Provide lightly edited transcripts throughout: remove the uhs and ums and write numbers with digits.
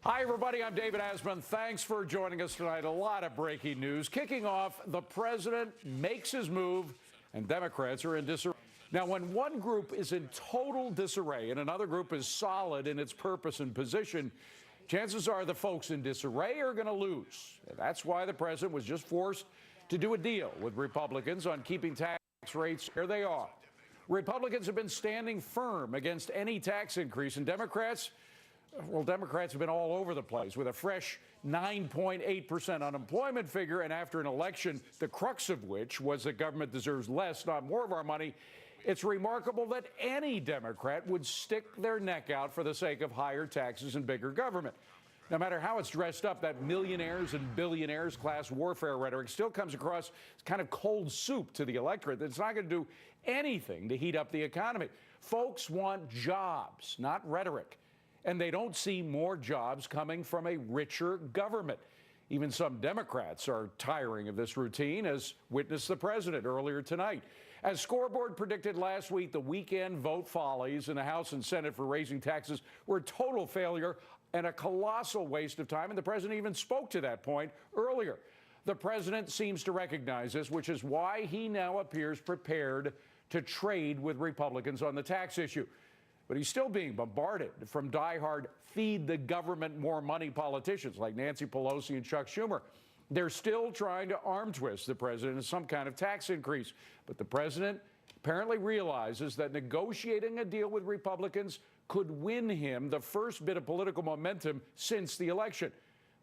Hi, everybody. I'm David Asman. Thanks for joining us tonight. A lot of breaking news. Kicking off, the president makes his move, and Democrats are in disarray. Now, when one group is in total disarray and another group is solid in its purpose and position, chances are the folks in disarray are going to lose. And that's why the president was just forced to do a deal with Republicans on keeping tax rates where they are. Republicans have been standing firm against any tax increase, and Democrats have been all over the place with a fresh 9.8% unemployment figure, and after an election, the crux of which was that government deserves less, not more of our money. It's remarkable that any Democrat would stick their neck out for the sake of higher taxes and bigger government. No matter how it's dressed up, that millionaires and billionaires class warfare rhetoric still comes across as kind of cold soup to the electorate. It's not going to do anything to heat up the economy. Folks want jobs, not rhetoric. And they don't see more jobs coming from a richer government. Even some Democrats are tiring of this routine, as witnessed the president earlier tonight. As Scoreboard predicted last week, the weekend vote follies in the House and Senate for raising taxes were a total failure and a colossal waste of time, and the president even spoke to that point earlier. The president seems to recognize this, which is why he now appears prepared to trade with Republicans on the tax issue. But he's still being bombarded from diehard feed the government more money politicians like Nancy Pelosi and Chuck Schumer. They're still trying to arm twist the president in some kind of tax increase. But the president apparently realizes that negotiating a deal with Republicans could win him the first bit of political momentum since the election.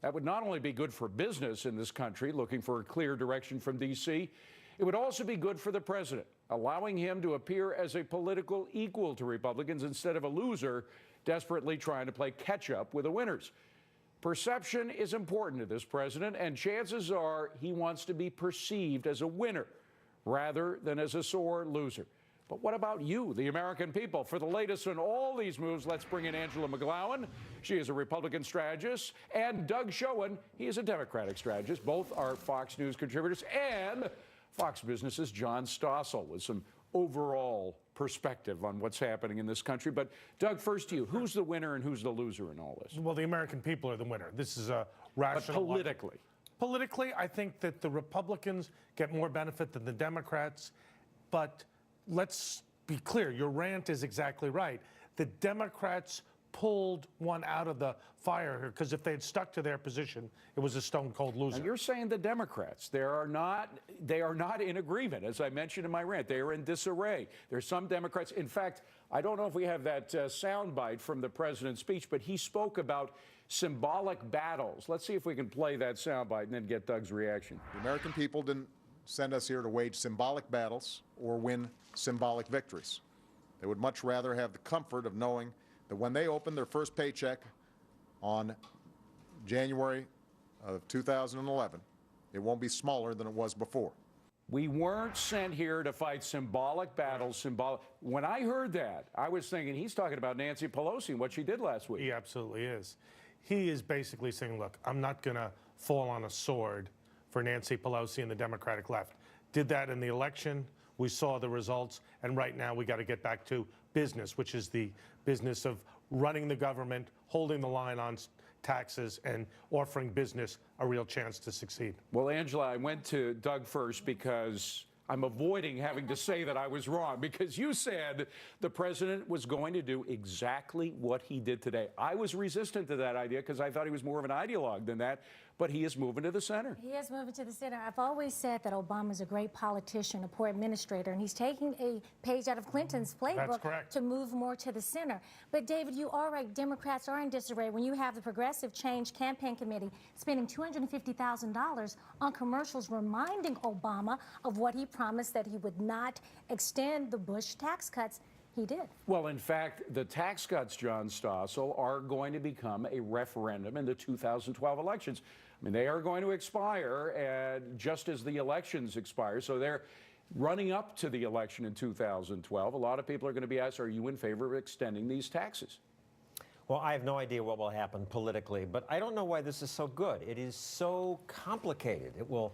That would not only be good for business in this country, looking for a clear direction from D.C., it would also be good for the president, allowing him to appear as a political equal to Republicans instead of a loser desperately trying to play catch up with the winners. Perception is important to this president, and chances are he wants to be perceived as a winner rather than as a sore loser. But what about you, the American people? For the latest on all these moves, let's bring in Angela McGlowan. She is a Republican strategist, and Doug Schoen, he is a Democratic strategist. Both are Fox News contributors, and Fox Business's John Stossel with some overall perspective on what's happening in this country. But Doug, first to you, who's the winner and who's the loser in all this? Well, the American people are the winner. This is a rational. But politically? Politically, I think that the Republicans get more benefit than the Democrats. But let's be clear, your rant is exactly right. The Democrats pulled one out of the fire here, because if they had stuck to their position, it was a stone-cold loser. And you're saying the Democrats, they are not in agreement, as I mentioned in my rant. They are in disarray. There's some Democrats. In fact, I don't know if we have that soundbite from the president's speech, but he spoke about symbolic battles. Let's see if we can play that soundbite and then get Doug's reaction. The American people didn't send us here to wage symbolic battles or win symbolic victories. They would much rather have the comfort of knowing that when they open their first paycheck on January of 2011, it won't be smaller than it was before. We weren't sent here to fight symbolic battles. When I heard that, I was thinking he's talking about Nancy Pelosi and what she did last week. He absolutely is. He is basically saying, look, I'm not going to fall on a sword for Nancy Pelosi and the Democratic left. Did that in the election. We saw the results. And right now we got to get back to business, which is the business of running the government, holding the line on taxes, and offering business a real chance to succeed. Well, Angela, I went to Doug first because I'm avoiding having to say that I was wrong, because you said the president was going to do exactly what he did today. I was resistant to that idea because I thought he was more of an ideologue than that, but he is moving to the center. He is moving to the center. I've always said that Obama's a great politician, a poor administrator, and he's taking a page out of Clinton's playbook to move more to the center. But, David, you are right. Democrats are in disarray when you have the Progressive Change Campaign Committee spending $250,000 on commercials reminding Obama of what he promised, that he would not extend the Bush tax cuts. He did. Well, in fact, the tax cuts, John Stossel, are going to become a referendum in the 2012 elections. I mean, they are going to expire just as the elections expire. So they're running up to the election in 2012. A lot of people are going to be asked, are you in favor of extending these taxes? Well, I have no idea what will happen politically, but I don't know why this is so good. It is so complicated. It will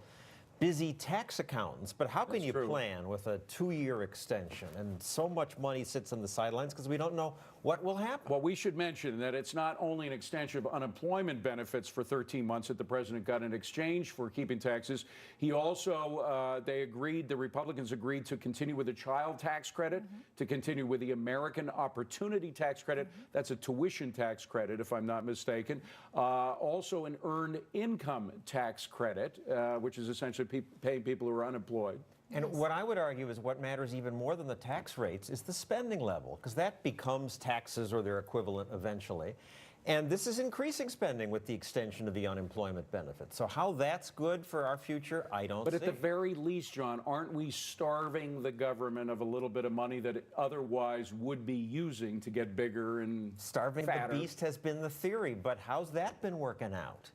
busy tax accountants, but how can you plan with a 2-year extension and so much money sits on the sidelines because we don't know what will happen? Well, we should mention that it's not only an extension of unemployment benefits for 13 months that the president got in exchange for keeping taxes. He also, the Republicans agreed to continue with the child tax credit, to continue with the American Opportunity Tax Credit. That's a tuition tax credit, if I'm not mistaken. Also an earned income tax credit, which is essentially paying people who are unemployed. And what I would argue is what matters even more than the tax rates is the spending level, because that becomes taxes or their equivalent eventually. And this is increasing spending with the extension of the unemployment benefit. So how that's good for our future, I don't see. But at the very least, John, aren't we starving the government of a little bit of money that it otherwise would be using to get bigger and Starving fatter? the beast has been the theory, but how's that been working out?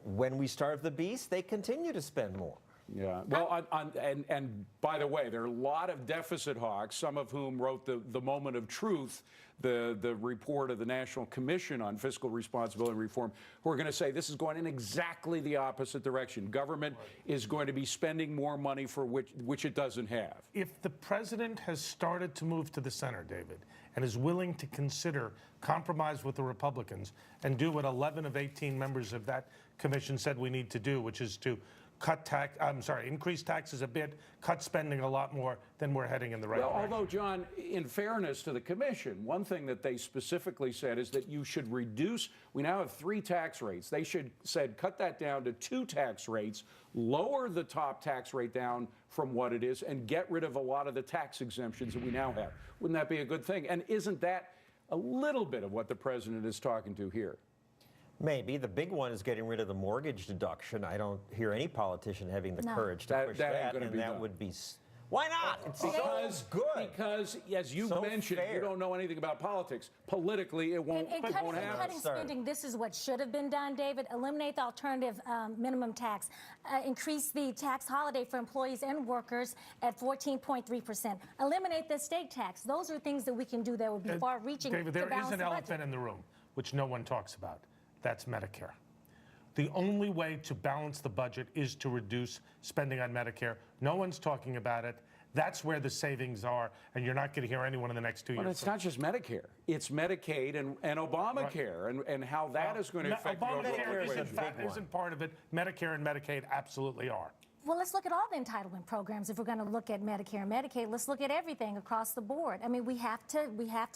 When we starve the beast, they continue to spend more. Yeah. Well, and by the way, there are a lot of deficit hawks, some of whom wrote the Moment of Truth, the report of the National Commission on Fiscal Responsibility and Reform, who are going to say this is going in exactly the opposite direction. Government is going to be spending more money for which it doesn't have. If the president has started to move to the center, David, and is willing to consider compromise with the Republicans and do what 11 of 18 members of that commission said we need to do, which is to increase taxes a bit, cut spending a lot more, then we're heading in the right direction. Although, John, in fairness to the commission, one thing that they specifically said is that you should reduce, we now have 3 tax rates. They said cut that down to 2 tax rates, lower the top tax rate down from what it is, and get rid of a lot of the tax exemptions that we now have. Wouldn't that be a good thing? And isn't that a little bit of what the president is talking to here? Maybe. The big one is getting rid of the mortgage deduction. I don't hear any politician having the courage to push that, and that would be... Why not? It's so good. Because, as you mentioned, you don't know anything about politics. Politically, it won't happen. Cutting spending, this is what should have been done, David. Eliminate the alternative minimum tax. Increase the tax holiday for employees and workers at 14.3%. Eliminate the state tax. Those are things that we can do that would be far-reaching. David, there is an elephant in the room, which no one talks about. That's Medicare. The only way to balance the budget is to reduce spending on Medicare. No one's talking about it. That's where the savings are, and you're not going to hear anyone in the next 2 years. But it's not just Medicare. It's Medicaid and Obamacare, and how that is going to affect Obamacare isn't part of it. Medicare and Medicaid absolutely are. Well, let's look at all the entitlement programs. If we're going to look at Medicare and Medicaid, let's look at everything across the board. I mean, we have to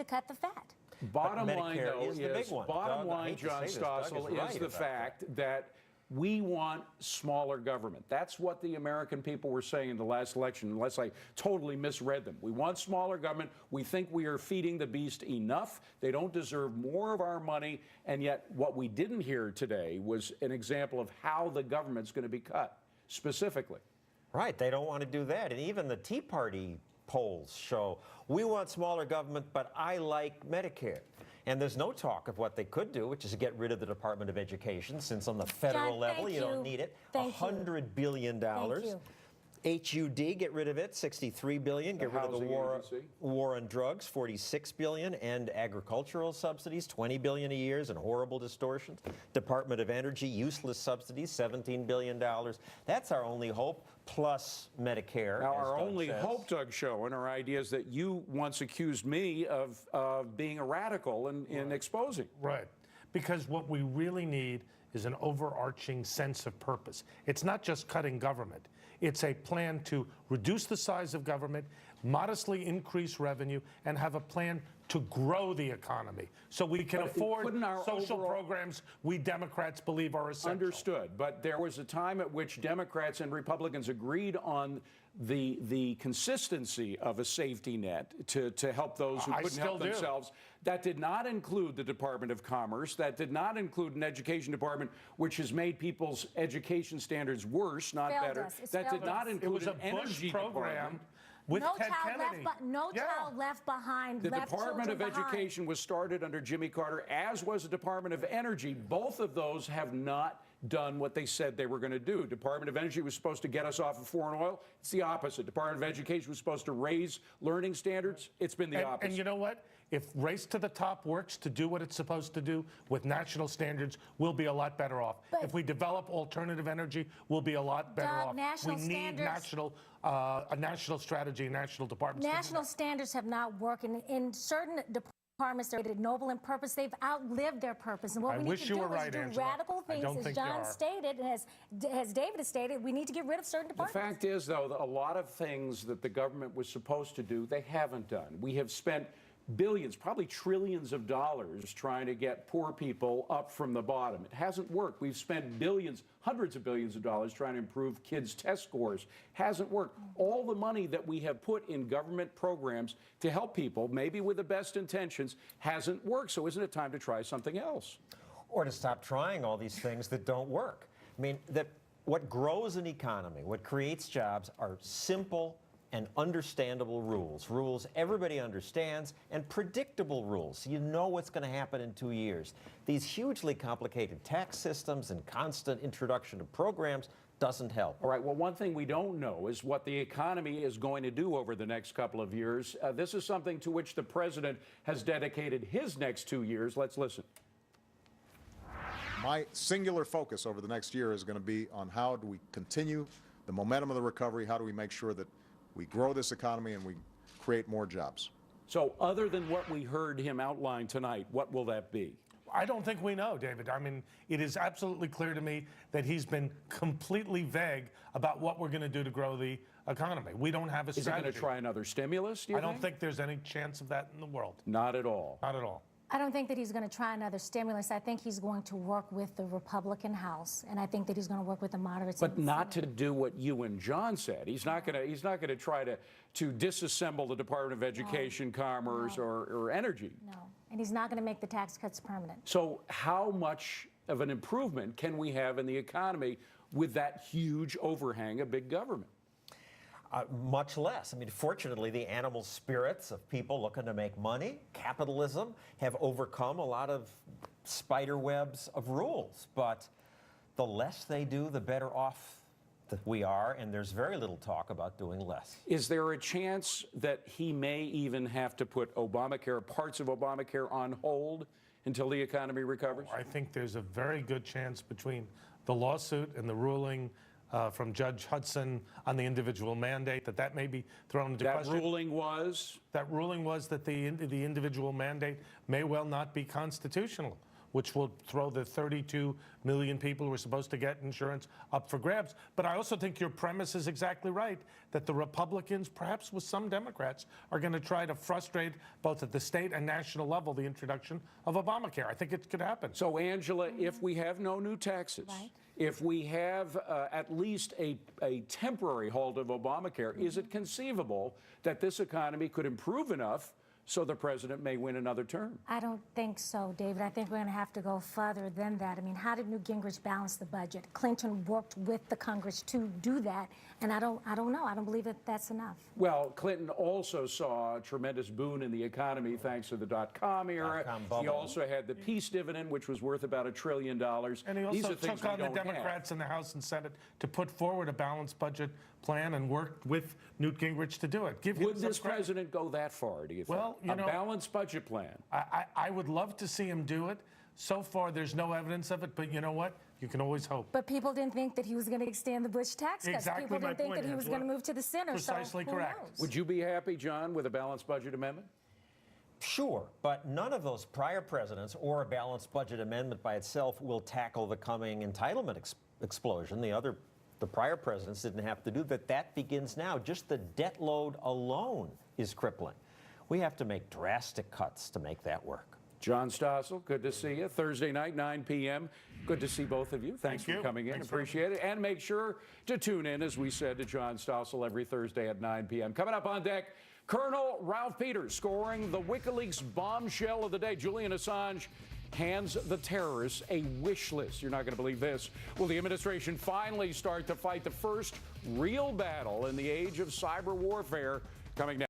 cut the fat. Bottom line, though, John Stossel, is the fact that we want smaller government. That's what the American people were saying in the last election, unless I totally misread them. We want smaller government. We think we are feeding the beast enough. They don't deserve more of our money. And yet what we didn't hear today was an example of how the government's going to be cut, specifically. Right. They don't want to do that. And even the Tea Party polls show we want smaller government, but I like Medicare. And there's no talk of what they could do, which is to get rid of the Department of Education, since on the federal level you don't need it. $100 billion. HUD, get rid of it, $63 billion. Get rid of the war on drugs, $46 billion, and agricultural subsidies, $20 billion a year, and horrible distortions. Department of Energy, useless subsidies, $17 billion. That's our only hope, plus Medicare. Now, our only hope, Doug Schoen, are ideas that you once accused me of being a radical in exposing. Right. Because what we really need is an overarching sense of purpose. It's not just cutting government. It's a plan to reduce the size of government, modestly increase revenue, and have a plan to grow the economy so we can afford social programs we Democrats believe are essential. Understood. But there was a time at which Democrats and Republicans agreed on the consistency of a safety net to help those who couldn't help themselves. That did not include the Department of Commerce. That did not include an education department, which has made people's education standards worse, not better. That did not include an energy program. With Ted Kennedy. Child left behind. The Department of Education was started under Jimmy Carter, as was the Department of Energy. Both of those have not done what they said they were going to do. Department of Energy was supposed to get us off of foreign oil. It's the opposite. Department of Education was supposed to raise learning standards. It's been the opposite. And you know what? If Race to the Top works to do what it's supposed to do with national standards, we'll be a lot better off. If we develop alternative energy, we'll be a lot better off. We need a national strategy, national departments. National standards have not worked in certain departments. departments are noble in purpose. They've outlived their purpose. And what we need to do is do radical things, as John stated, and as David has stated, we need to get rid of certain departments. The fact is, though, that a lot of things that the government was supposed to do, they haven't done. We have spent billions, probably trillions of dollars trying to get poor people up from the bottom. It hasn't worked. We've spent billions, hundreds of billions of dollars trying to improve kids' test scores. Hasn't worked. All the money that we have put in government programs to help people, maybe with the best intentions, hasn't worked. So isn't it time to try something else? Or to stop trying all these things that don't work. I mean, what grows an economy, what creates jobs are simple and understandable rules everybody understands, and predictable rules. So you know what's going to happen in 2 years. These hugely complicated tax systems and constant introduction of programs doesn't help. All right, well, one thing we don't know is what the economy is going to do over the next couple of years. This is something to which the president has dedicated his next 2 years. Let's listen. My singular focus over the next year is going to be on how do we continue the momentum of the recovery, how do we make sure that we grow this economy and we create more jobs. So other than what we heard him outline tonight, what will that be? I don't think we know, David. I mean, it is absolutely clear to me that he's been completely vague about what we're going to do to grow the economy. We don't have a strategy. Is he going to try another stimulus, do you think? I don't think there's any chance of that in the world. Not at all. Not at all. I don't think that he's going to try another stimulus. I think he's going to work with the Republican House, and I think that he's going to work with the moderates. But not to do what you and John said. He's not going to try to disassemble the Department of Education, Commerce, or Energy. No, and he's not going to make the tax cuts permanent. So how much of an improvement can we have in the economy with that huge overhang of big government? Much less. I mean, fortunately, the animal spirits of people looking to make money, capitalism, have overcome a lot of spider webs of rules. But the less they do, the better off that we are, and there's very little talk about doing less. Is there a chance that he may even have to put Obamacare, parts of Obamacare, on hold until the economy recovers? I think there's a very good chance between the lawsuit and the ruling from Judge Hudson on the individual mandate that may be thrown into question. That ruling was? That ruling was that the individual mandate may well not be constitutional, which will throw the 32 million people who are supposed to get insurance up for grabs. But I also think your premise is exactly right, that the Republicans, perhaps with some Democrats, are going to try to frustrate both at the state and national level the introduction of Obamacare. I think it could happen. So, Angela, if we have no new taxes, if we have at least a temporary halt of Obamacare, is it conceivable that this economy could improve enough so the president may win another term? I don't think so, David. I think we're going to have to go further than that. I mean, how did Newt Gingrich balance the budget? Clinton worked with the Congress to do that, and I don't know. I don't believe that that's enough. Well, Clinton also saw a tremendous boon in the economy thanks to the dot-com era. He also had the peace dividend, which was worth about $1 trillion. And he also took on the Democrats in the House and Senate to put forward a balanced budget plan and worked with Newt Gingrich to do it. Would this president go that far, do you think? Well, you know, a balanced budget plan. I would love to see him do it. So far, there's no evidence of it, but you know what? You can always hope. But people didn't think that he was going to extend the Bush tax cuts. Exactly People didn't think that he was going to move to the center. Precisely so correct. Knows? Would you be happy, John, with a balanced budget amendment? Sure, but none of those prior presidents or a balanced budget amendment by itself will tackle the coming entitlement explosion. The prior presidents didn't have to do that. That begins now. Just the debt load alone is crippling. We have to make drastic cuts to make that work. John Stossel, good to see you. Thursday night, 9 p.m. Good to see both of you. Thanks for coming in. Appreciate it. And make sure to tune in, as we said, to John Stossel every Thursday at 9 p.m. Coming up on deck, Colonel Ralph Peters scoring the WikiLeaks bombshell of the day. Julian Assange hands the terrorists a wish list. You're not going to believe this. Will the administration finally start to fight the first real battle in the age of cyber warfare? Coming next.